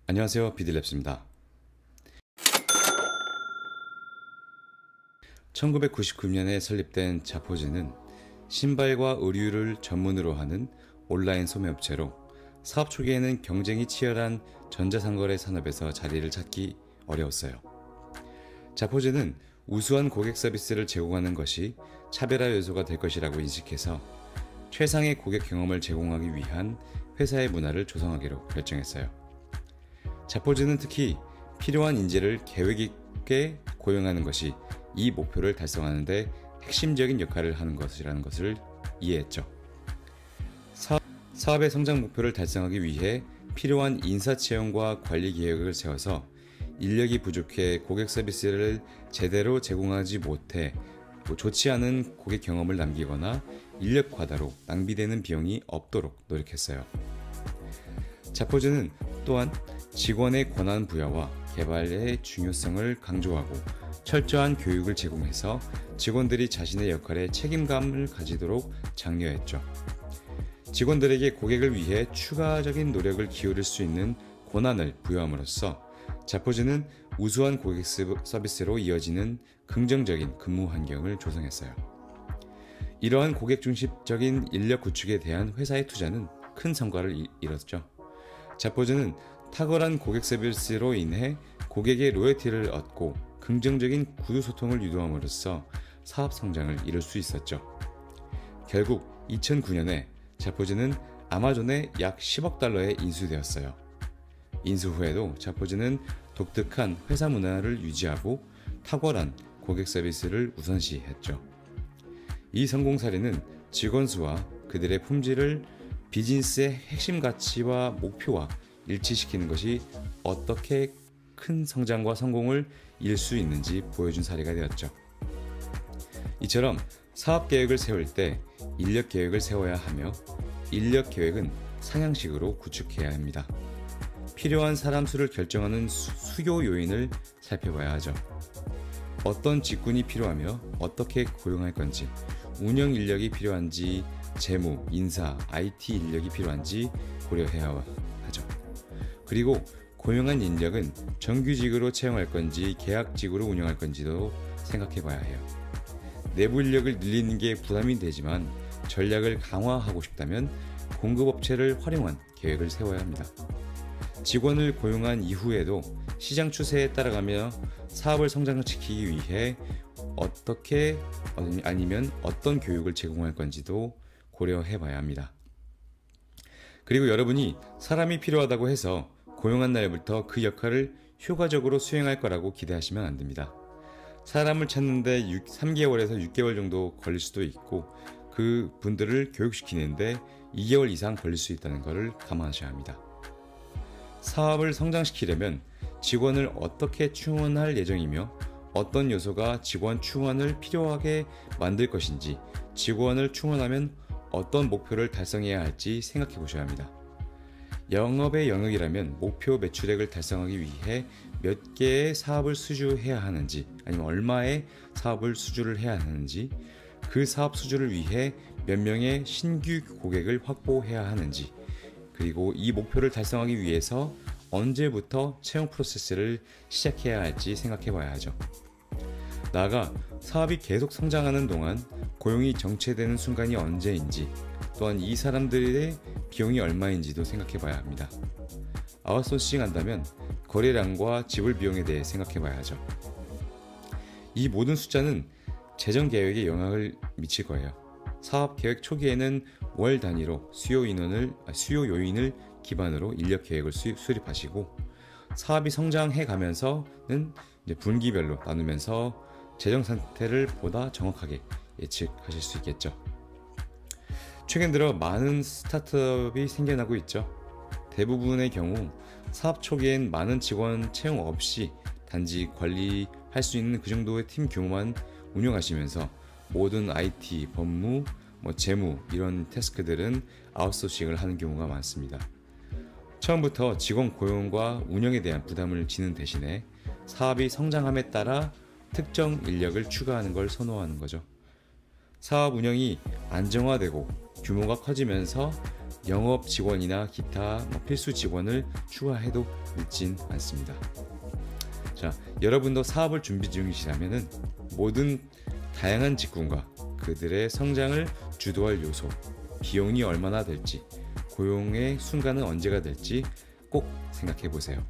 안녕하세요, 비디랩스입니다. 1999년에 설립된 자포즈는 신발과 의류를 전문으로 하는 온라인 소매업체로 사업 초기에는 경쟁이 치열한 전자상거래 산업에서 자리를 찾기 어려웠어요. 자포즈는 우수한 고객 서비스를 제공하는 것이 차별화 요소가 될 것이라고 인식해서 최상의 고객 경험을 제공하기 위한 회사의 문화를 조성하기로 결정했어요. 자포즈는 특히 필요한 인재를 계획 있게 고용하는 것이 이 목표를 달성하는 데 핵심적인 역할을 하는 것이라는 것을 이해했죠. 사업의 성장 목표를 달성하기 위해 필요한 인사 채용과 관리 계획을 세워서 인력이 부족해 고객 서비스를 제대로 제공하지 못해 좋지 않은 고객 경험을 남기거나 인력 과다로 낭비되는 비용이 없도록 노력했어요. 자포즈는 또한 직원의 권한 부여와 개발의 중요성을 강조하고 철저한 교육을 제공해서 직원들이 자신의 역할에 책임감을 가지도록 장려했죠. 직원들에게 고객을 위해 추가적인 노력을 기울일 수 있는 권한을 부여함으로써 자포즈는 우수한 고객 서비스로 이어지는 긍정적인 근무 환경을 조성했어요. 이러한 고객 중심적인 인력 구축에 대한 회사의 투자는 큰 성과를 이뤘죠. 자포즈는 탁월한 고객 서비스로 인해 고객의 로열티를 얻고 긍정적인 구두 소통을 유도함으로써 사업 성장을 이룰 수 있었죠. 결국 2009년에 자포즈는 아마존에 약 10억 달러에 인수되었어요. 인수 후에도 자포즈는 독특한 회사 문화를 유지하고 탁월한 고객 서비스를 우선시했죠. 이 성공 사례는 직원 수와 그들의 품질을 비즈니스의 핵심 가치와 목표와 일치시키는 것이 어떻게 큰 성장과 성공을 이룰 수 있는지 보여준 사례가 되었죠. 이처럼 사업 계획을 세울 때 인력 계획을 세워야 하며 인력 계획은 상향식으로 구축해야 합니다. 필요한 사람 수를 결정하는 수요 요인을 살펴봐야 하죠. 어떤 직군이 필요하며 어떻게 고용할 건지, 운영 인력이 필요한지, 재무, 인사, IT 인력이 필요한지 고려해야 하죠. 그리고 고용한 인력은 정규직으로 채용할 건지 계약직으로 운영할 건지도 생각해 봐야 해요. 내부 인력을 늘리는 게 부담이 되지만 전략을 강화하고 싶다면 공급업체를 활용한 계획을 세워야 합니다. 직원을 고용한 이후에도 시장 추세에 따라가며 사업을 성장시키기 위해 어떻게 아니면 어떤 교육을 제공할 건지도 고려해 봐야 합니다. 그리고 여러분이 사람이 필요하다고 해서 고용한 날부터 그 역할을 효과적으로 수행할 거라고 기대하시면 안 됩니다. 사람을 찾는데 3개월에서 6개월 정도 걸릴 수도 있고 그 분들을 교육시키는데 2개월 이상 걸릴 수 있다는 것을 감안하셔야 합니다. 사업을 성장시키려면 직원을 어떻게 충원할 예정이며 어떤 요소가 직원 충원을 필요하게 만들 것인지, 직원을 충원하면 어떤 목표를 달성해야 할지 생각해 보셔야 합니다. 영업의 영역이라면 목표 매출액을 달성하기 위해 몇 개의 사업을 수주해야 하는지, 아니면 얼마의 사업을 수주를 해야 하는지, 그 사업 수주를 위해 몇 명의 신규 고객을 확보해야 하는지, 그리고 이 목표를 달성하기 위해서 언제부터 채용 프로세스를 시작해야 할지 생각해 봐야 하죠. 나아가 사업이 계속 성장하는 동안 고용이 정체되는 순간이 언제인지, 또한 이 사람들의 비용이 얼마인지도 생각해 봐야 합니다. 아웃소싱 한다면 거래량과 지불 비용에 대해 생각해 봐야 하죠. 이 모든 숫자는 재정 계획에 영향을 미칠 거예요. 사업 계획 초기에는 월 단위로 수요 요인을 기반으로 인력 계획을 수립하시고, 사업이 성장해 가면서는 분기별로 나누면서 재정 상태를 보다 정확하게 예측하실 수 있겠죠. 최근 들어 많은 스타트업이 생겨나고 있죠. 대부분의 경우 사업 초기엔 많은 직원 채용 없이 단지 관리할 수 있는 그 정도의 팀 규모만 운영하시면서 모든 IT, 법무, 재무 이런 태스크들은 아웃소싱을 하는 경우가 많습니다. 처음부터 직원 고용과 운영에 대한 부담을 지는 대신에 사업이 성장함에 따라 특정 인력을 추가하는 걸 선호하는 거죠. 사업 운영이 안정화되고 규모가 커지면서 영업 직원이나 기타 필수 직원을 추가해도 늦진 않습니다. 자, 여러분도 사업을 준비 중이시라면 모든 다양한 직군과 그들의 성장을 주도할 요소, 비용이 얼마나 될지, 고용의 순간은 언제가 될지 꼭 생각해 보세요.